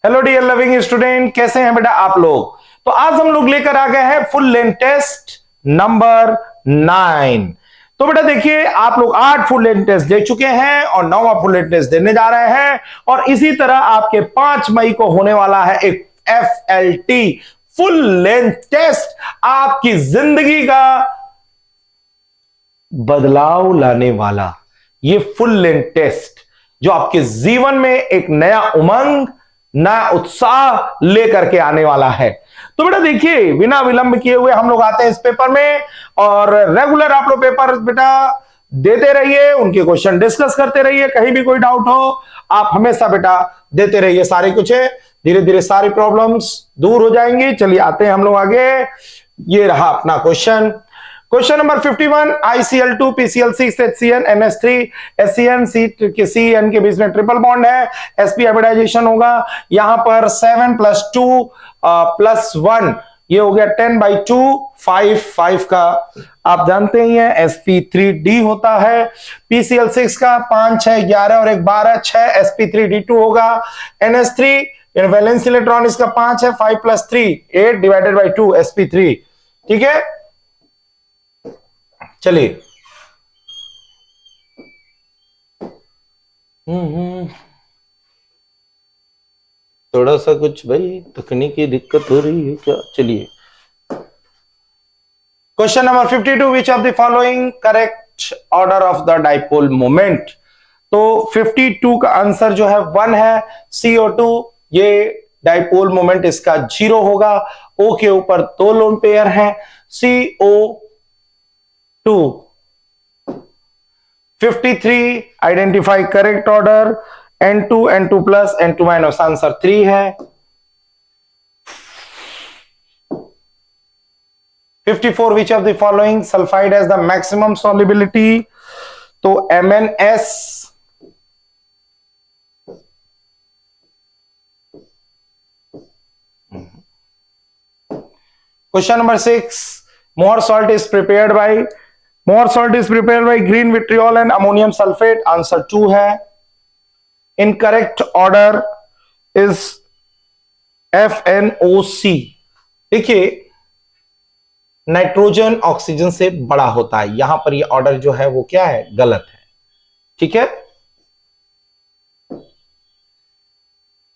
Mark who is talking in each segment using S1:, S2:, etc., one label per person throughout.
S1: Hello dear loving student, कैसे हैं बेटा आप लोग। तो आज हम लोग लेकर आ गए हैं फुल लेंथ टेस्ट नंबर 9। तो बेटा देखिए, आप लोग 8 फुल लेंथ टेस्ट दे चुके हैं और 9वां फुल लेंथ टेस्ट देने जा रहे हैं। और इसी तरह आपके 5 मई को होने वाला है एक FLT फुल लेंथ टेस्ट, आपकी जिंदगी का बदलाव लाने वाला ये फुल लेंथ टेस्ट जो आपके जीवन में एक नया उमंग, नया उत्साह लेकर के आने वाला है। तो बेटा देखिए, बिना विलंब किए हुए हम लोग आते हैं इस पेपर में और रेगुलर आप लोग पेपर बेटा देते रहिए, उनके क्वेश्चन डिस्कस करते रहिए। कहीं भी कोई डाउट हो आप हमेशा बेटा देते रहिए, सारे कुछ है, धीरे धीरे सारी प्रॉब्लम्स दूर हो जाएंगी। चलिए आते हैं हम लोग आगे। ये रहा अपना question number 51। ICl2 PCl6 HCN NH3 SCN CN के बीच में ट्रिपल बॉन्ड है, sp हाइब्रिडाइजेशन होगा। यहां पर 7 + 2 + 1 ये हो गया 10/2 5 का आप जानते ही हैं sp3d होता है। PCl6 का 5 6 11 और 1 12 6 sp3d2 होगा। NH3 वैलेंस इलेक्ट्रॉन इसका 5 है, 5 + 3 8/2 sp3। ठीक है, चलिए थोड़ा सा कुछ भाई तकनीकी दिक्कत हो रही है क्या। चलिए question number 52, which of the following correct order of the dipole moment. तो 52 का आंसर जो है 1 है। CO2 ये डाइपोल मोमेंट इसका 0 होगा। O के ऊपर 2 लोन पेयर हैं, CO2। 53 identify correct order, N2 N2+ N2- answer 3 है। 54 विच of the following sulphide has the maximum solubility. तो MnS। Question number 6, more salt is prepared by green vitriol and ammonium sulfate, answer 2 है। Incorrect order is FNOC। देखिए, nitrogen oxygen से बड़ा होता है, यहां पर ये ऑर्डर जो है वो क्या है, गलत है। ठीक है।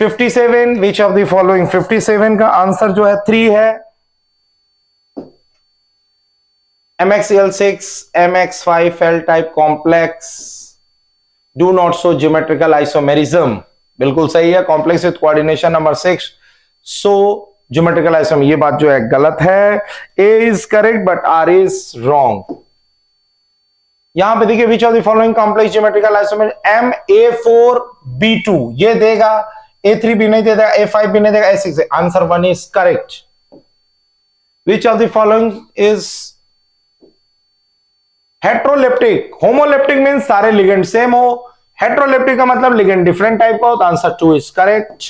S1: 57 विच ऑफ द फॉलोइंग, 57 का आंसर जो है 3 है। MxCl6 MX5 L type complex do not show geometrical isomerism, बिल्कुल सही है। Complex with coordination number 6 so geometrical isomer, ये बात जो है गलत है। A is correct but R is wrong. यहां पे देखिए, which of the following complex geometrical isomer, MA4B2 ये देगा, A3 भी नहीं देगा, A5 भी नहीं देगा, A6। Answer 1 is correct. Which of the following is heteroleptic. Homoleptic means सारे लिगेंड सेम हो, हेट्रोलेप्टिक का मतलब लिगेंड डिफरेंट टाइप का हो। तो answer 2 is correct.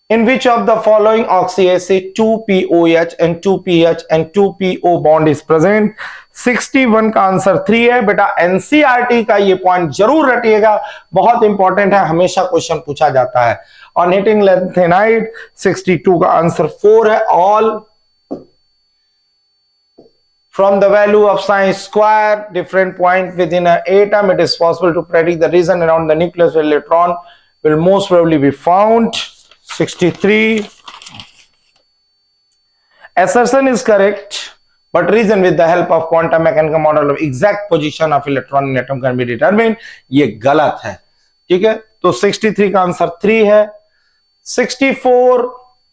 S1: In which of the following oxyacid 2POH and 2PH and 2PO bond is present? 61 का answer 3 है। बेटा NCERT का ये पॉइंट जरूर रटिएगा, बहुत इंपॉर्टेंट है, हमेशा क्वेश्चन पूछा जाता है। On heating lanthanide 62 का आंसर 4 है। All from the value of psi square different point within an atom, it is possible to predict the region around the nucleus where electron will most probably be found. 63 assertion is correct, but reason with the help of quantum mechanical model of exact position of electron in atom can be determined, ये गलत है। ठीक है, तो 63 का answer 3 है। 64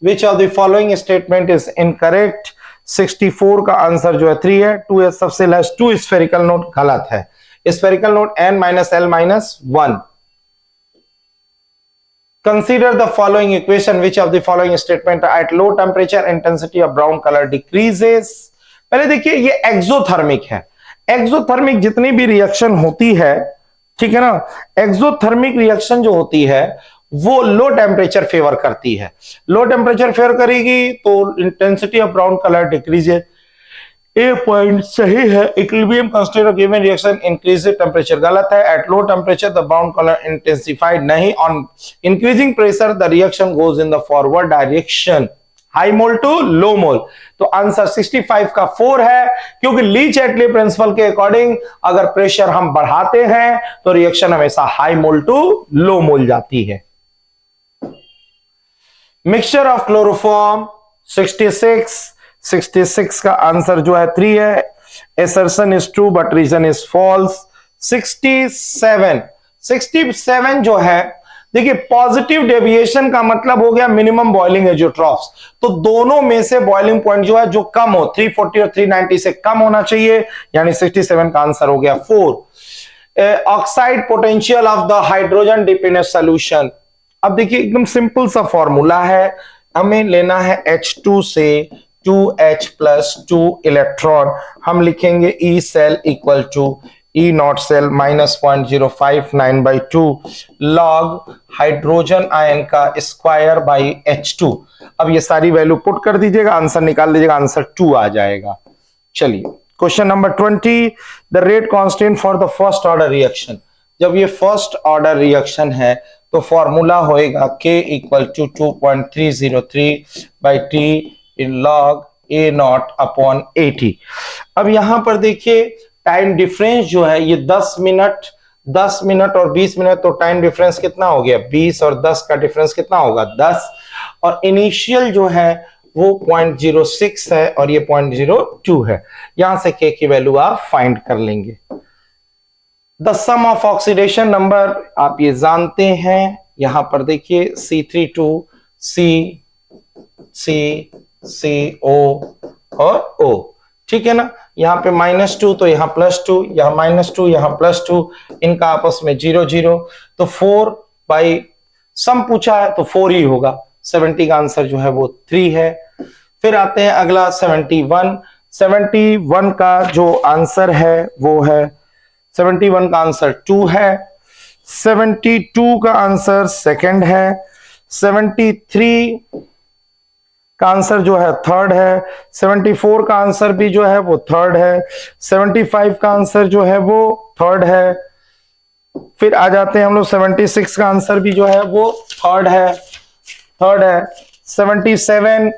S1: which of the following statement is incorrect। 64 का answer जो है 3 है। 2 सबसे लास्ट 2 स्फेरिकल नोट गलत है। Spherical note N-L-1। Consider the following equation, which of the following statement at low temperature intensity of brown color decreases। पहले देखिए, ये एक्सोथर्मिक है। एक्सोथर्मिक जितनी भी रिएक्शन होती है, ठीक है ना, एक्सोथर्मिक रिएक्शन जो होती है वो लो टेम्परेचर फेवर करती है। लो टेम्परेचर फेवर करेगी तो intensity of brown colour decrease A point सही है। Equilibrium constant of given reaction increasing temperature गलत है। एट लो टेम्परेचर द बाउंड कलर इंटेंसिफाइड नहीं। On increasing pressure the reaction goes in the forward direction. High mole to low mole. तो answer 65 का 4 है, क्योंकि ली चैटली प्रिंसिपल के according अगर प्रेशर हम बढ़ाते हैं तो रिएक्शन हमेशा हाई मोल टू लो मोल जाती है। मिक्सचर ऑफ क्लोरोफॉर्म 66 का आंसर जो है 3 है। Assertion is true but reason is false. 67 जो है, देखिए पॉजिटिव डेविएशन का मतलब हो गया मिनिमम बॉइलिंग एजियोट्रॉफ्स, तो दोनों में से बॉइलिंग पॉइंट जो है जो कम हो 340 और 390 से कम होना चाहिए, यानी 67 का आंसर हो गया 4। Oxide potential of the hydrogen dependent solution. अब देखिए एकदम सिंपल सा फॉर्मूला है, हमें लेना है H2 से 2H+2 इलेक्ट्रॉन। हम लिखेंगे E cell equal to E not cell -0.059/2 log hydrogen ion का स्क्वायर बाई H2। अब ये सारी वैल्यू पुट कर दीजिएगा, आंसर निकाल दीजिएगा, आंसर 2 आ जाएगा। चलिए question number 20, the rate constant for the first order reaction. जब ये फर्स्ट ऑर्डर रिएक्शन है तो फॉर्मूला होएगा K equal to 2.303/T log A naught upon 80। अब यहां पर देखिए टाइम डिफरेंस जो है ये 10 मिनट और 20 मिनट, तो टाइम डिफरेंस कितना हो गया 20 और 10 का डिफरेंस कितना होगा 10। और इनिशियल जो है वो 0.06 है और ये 0.02 है। यहां से K की वैल्यू आप फाइंड कर लेंगे। The sum of oxidation number आप ये जानते हैं, यहां पर देखिए C3C और O, ठीक है ना। यहां पे -2 तो यहां +2, यहां -2 यहां +2, इनका आपस में 0 तो 4 बाई सम पूछा है तो 4 ही होगा। 70 का आंसर जो है वो 3 है। फिर आते हैं अगला 71 का जो आंसर है वो है 71 का आंसर 2 है। 72 का आंसर सेकंड है। 73 का आंसर जो है थर्ड है। 74 का आंसर भी जो है वो थर्ड है। 75 का आंसर जो है वो थर्ड है। फिर आ जाते हैं हम लोग 76 का आंसर भी जो है वो थर्ड है। 77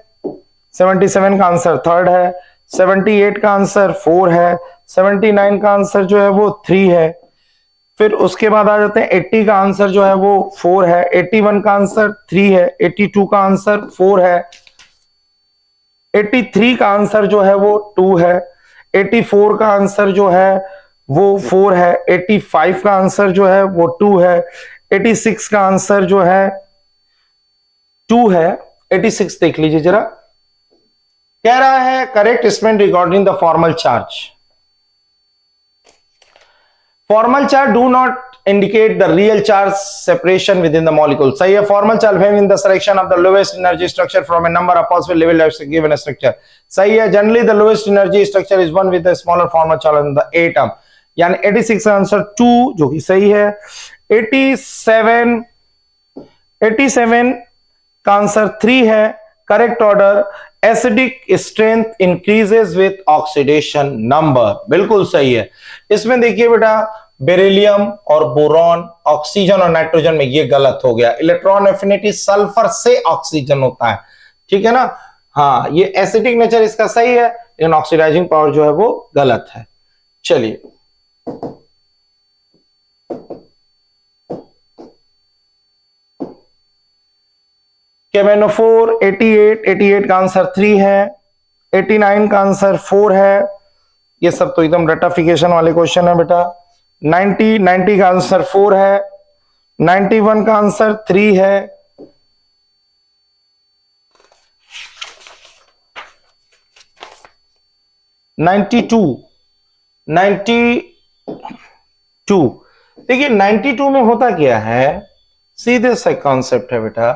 S1: का आंसर थर्ड है। 78 का आंसर 4 है। 79 का आंसर जो है वो 3 है। फिर उसके बाद आ जाते हैं 80 का आंसर जो है वो 4 है। 81 का आंसर 3 है। 82 का आंसर 4 है। 83 का आंसर जो है वो 2 है। 84 का आंसर जो है वो 4 है। 85 का आंसर जो है वो 2 है। 86 का आंसर जो है 2 है। 86 देख लीजिए जरा, कह रहा है correct statement regarding the formal charge. Formal charge do not indicate the real charge separation within the molecule. सही है। formal charge behaves in the selection of the lowest energy structure from a number of possible level of given structure. सही है। generally the lowest energy structure is one with a smaller formal charge in the atom. यानी 86 का answer 2 जो कि सही है। 87 का answer 3 है। Correct order acidic strength increases with oxidation number, बिल्कुल सही है। इसमें देखिए बेटा बेरिलियम और बोरॉन, ऑक्सीजन और नाइट्रोजन में ये गलत हो गया। इलेक्ट्रॉन एफिनिटी सल्फर से ऑक्सीजन होता है, ठीक है ना। हाँ, ये एसिडिक नेचर इसका सही है, लेकिन ऑक्सीडाइजिंग पावर जो है वो गलत है। चलिए केमेनोफोर 88 का आंसर 3 है। 89 का आंसर 4 है। ये सब तो एकदम रटाफिकेशन वाले क्वेश्चन है बेटा। 90 का आंसर 4 है। 91 का आंसर 3 है। 92 देखिए 92 में होता क्या है, सीधे सा कॉन्सेप्ट है बेटा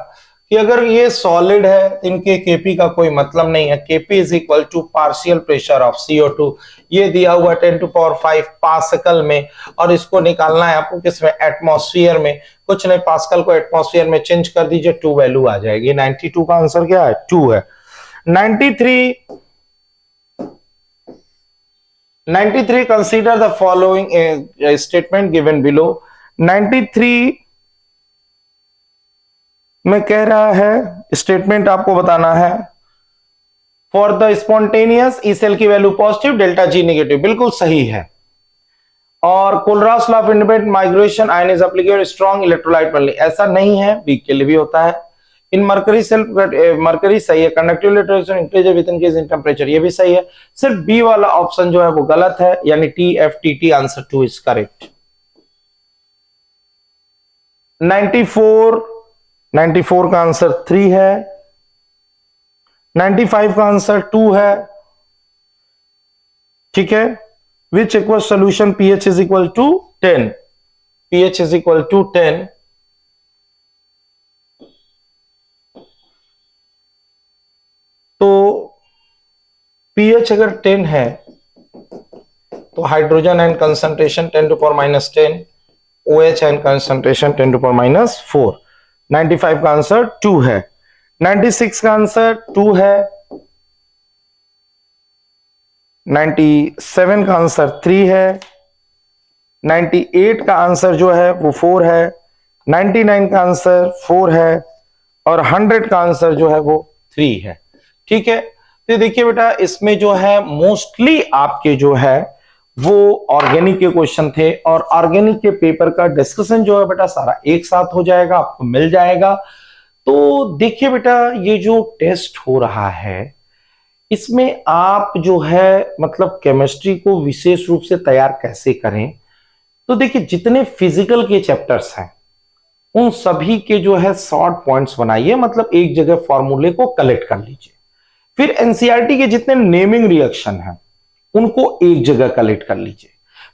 S1: कि अगर ये सॉलिड है इनके केपी का कोई मतलब नहीं है। KP is equal to partial pressure of CO2। ये दिया हुआ 10⁵ पास्कल में, और इसको निकालना है आपको किसमें, एटमॉस्फेयर में। कुछ नहीं, पास्कल को एटमॉस्फेयर में चेंज कर दीजिए, 2 वैल्यू आ जाएगी। 92 का आंसर क्या है, 2 है। 93 93 consider the following statement given below. 93 में कह रहा है, स्टेटमेंट आपको बताना है, for the spontaneous E cell की value positive, delta G negative, बिल्कुल सही है। और Kohlrausch law of independent migration ion is applicable strong electrolyte only, ऐसा नहीं है, वीक के लिए भी होता है। इन मरकरी सेल, मरकरी सही है। Conductive electrolyte increase with increase in temperature, ये भी सही है। सिर्फ बी वाला ऑप्शन जो है वो गलत है, यानी T F T T, answer 2 is correct. 94 का आंसर 3 है। 95 का आंसर 2 है। ठीक है। Which equal solution pH is equal to 10, pH is equal to 10। तो pH अगर 10 है तो hydrogen and concentration 10 to power -10, OH and concentration 10 to power -4। 95 का आंसर 2 है। 96 का आंसर 2 है। 97 का आंसर 3 है। 98 का आंसर जो है वो 4 है। 99 का आंसर 4 है। और 100 का आंसर जो है वो 3 है। ठीक है। तो देखिए बेटा, इसमें जो है मोस्टली आपके जो है वो ऑर्गेनिक के क्वेश्चन थे, और ऑर्गेनिक के पेपर का डिस्कशन जो है बेटा सारा एक साथ हो जाएगा, आपको मिल जाएगा। तो देखिए बेटा, ये जो टेस्ट हो रहा है इसमें आप जो है मतलब केमिस्ट्री को विशेष रूप से तैयार कैसे करें। तो देखिए, जितने फिजिकल के चैप्टर्स हैं उन सभी के जो है शॉर्ट पॉइंट्स बनाइए, मतलब एक जगह फॉर्मूले को कलेक्ट कर लीजिए। फिर एनसीईआरटी के जितने नेमिंग रिएक्शन हैं उनको एक जगह कलेक्ट कर लीजिए।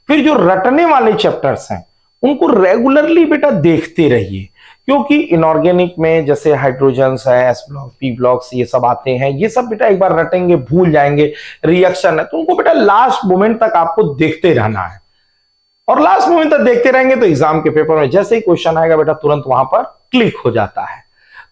S1: फिर जो रटने वाले चैप्टर्स हैं उनको रेगुलरली बेटा देखते रहिए, क्योंकि इनऑर्गेनिक में जैसे हाइड्रोजन्स है, एस ब्लॉक, पी ब्लॉक्स, ये सब आते हैं, ये सब बेटा एक बार रटेंगे भूल जाएंगे। रिएक्शन है तो उनको बेटा लास्ट मोमेंट तक आपको देखते रहना है, और लास्ट मोमेंट तक देखते रहेंगे तो एग्जाम के पेपर में जैसे ही क्वेश्चन आएगा बेटा तुरंत वहां पर क्लिक हो जाता है।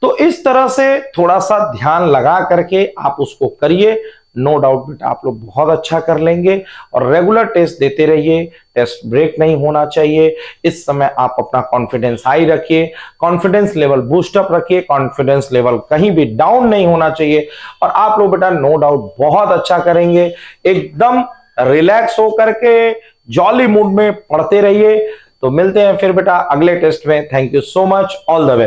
S1: तो इस तरह से थोड़ा सा ध्यान लगा करके आप उसको करिए, नो डाउट बेटा आप लोग बहुत अच्छा कर लेंगे। और रेगुलर टेस्ट देते रहिए, टेस्ट ब्रेक नहीं होना चाहिए। इस समय आप अपना कॉन्फिडेंस हाई रखिए, कॉन्फिडेंस लेवल बूस्ट अप रखिए, कॉन्फिडेंस लेवल कहीं भी डाउन नहीं होना चाहिए, और आप लोग बेटा नो डाउट बहुत अच्छा करेंगे। एकदम रिलैक्स होकर के जॉली मूड में पढ़ते रहिए। तो मिलते हैं फिर बेटा अगले टेस्ट में। Thank you so much, all the way.